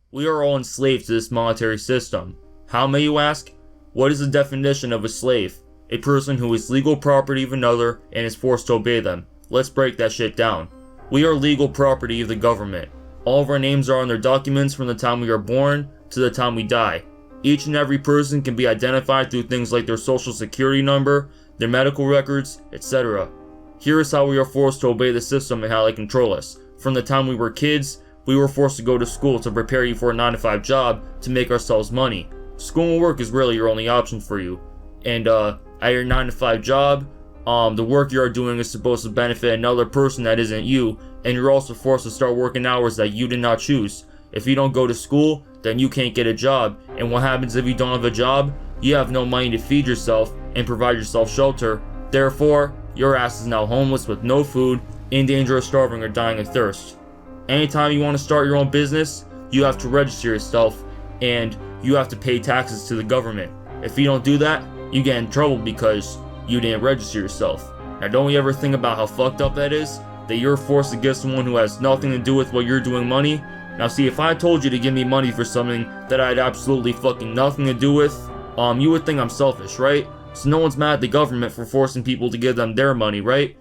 We are all enslaved to this monetary system. How, may you ask? What is the definition of a slave? A person who is legal property of another and is forced to obey them. Let's break that shit down. We are legal property of the government. All of our names are on their documents from the time we are born to the time we die. Each and every person can be identified through things like their social security number, their medical records, etc. Here is how we are forced to obey the system and how they control us. From the time we were kids, we were forced to go to school to prepare you for a 9-to-5 job to make ourselves money. School and work is really your only option for you. And at your 9-to-5 job, the work you are doing is supposed to benefit another person that isn't you, and you're also forced to start working hours that you did not choose. If you don't go to school, then you can't get a job, and what happens if you don't have a job? You have no money to feed yourself and provide yourself shelter. Therefore, your ass is now homeless with no food, in danger of starving or dying of thirst. Anytime you want to start your own business, you have to register yourself, and you have to pay taxes to the government. If you don't do that, you get in trouble because you didn't register yourself. Now, don't you ever think about how fucked up that is? That you're forced to give someone who has nothing to do with what you're doing money? Now see, if I told you to give me money for something that I had absolutely fucking nothing to do with, you would think I'm selfish, right? So no one's mad at the government for forcing people to give them their money, right?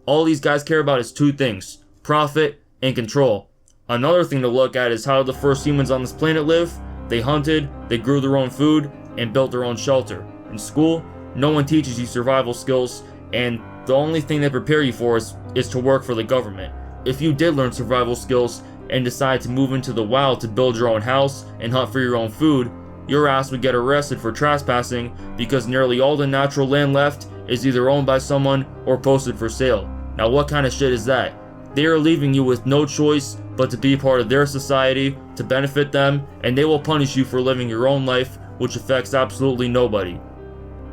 All these guys care about is two things: profit and control. Another thing to look at is how the first humans on this planet live. They hunted, they grew their own food, and built their own shelter. In school, no one teaches you survival skills, and the only thing they prepare you for is to work for the government. If you did learn survival skills and decide to move into the wild to build your own house and hunt for your own food, your ass would get arrested for trespassing because nearly all the natural land left is either owned by someone or posted for sale. Now what kind of shit is that? They are leaving you with no choice but to be part of their society, to benefit them, and they will punish you for living your own life, which affects absolutely nobody.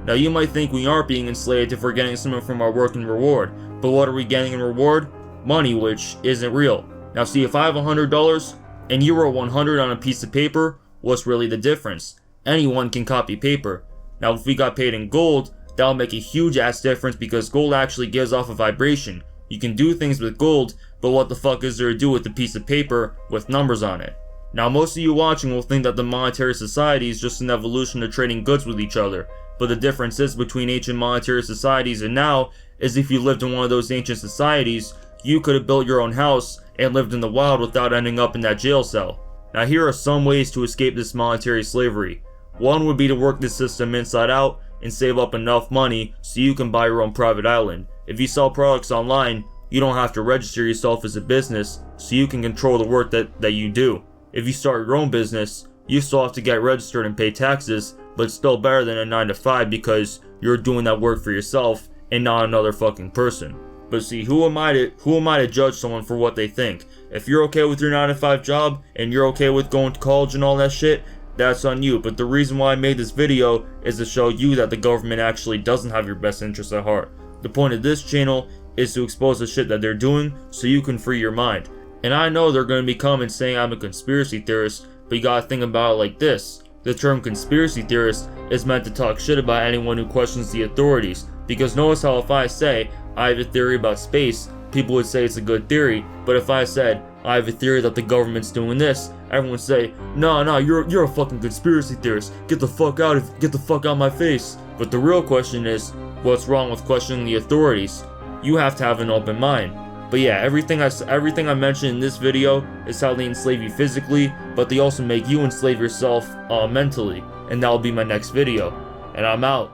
Now you might think we aren't being enslaved if we're getting something from our work in reward, but what are we getting in reward? Money, which isn't real. Now see, if I have $100 and you roll 100 on a piece of paper, what's really the difference? Anyone can copy paper. Now if we got paid in gold, that'll make a huge ass difference because gold actually gives off a vibration. You can do things with gold, but what the fuck is there to do with a piece of paper with numbers on it? Now most of you watching will think that the monetary society is just an evolution of trading goods with each other, but the difference is between ancient monetary societies and now is if you lived in one of those ancient societies, you could have built your own house and lived in the wild without ending up in that jail cell. Now here are some ways to escape this monetary slavery. One would be to work this system inside out and save up enough money so you can buy your own private island. If you sell products online, you don't have to register yourself as a business so you can control the work that you do. If you start your own business, you still have to get registered and pay taxes, but it's still better than a 9-to-5 because you're doing that work for yourself and not another fucking person. But see, who am I to judge someone for what they think? If you're okay with your 9-to-5 job and you're okay with going to college and all that shit, that's on you. But the reason why I made this video is to show you that the government actually doesn't have your best interests at heart. The point of this channel is to expose the shit that they're doing so you can free your mind. And I know they're going to be coming saying I'm a conspiracy theorist, but you gotta think about it like this. The term conspiracy theorist is meant to talk shit about anyone who questions the authorities. Because notice how if I say I have a theory about space, people would say it's a good theory. But if I said I have a theory that the government's doing this, everyone would say, no, you're a fucking conspiracy theorist. Get the fuck out of my face. But the real question is, what's wrong with questioning the authorities? You have to have an open mind. But yeah, everything I mentioned in this video is how they enslave you physically, but they also make you enslave yourself mentally. And that'll be my next video. And I'm out.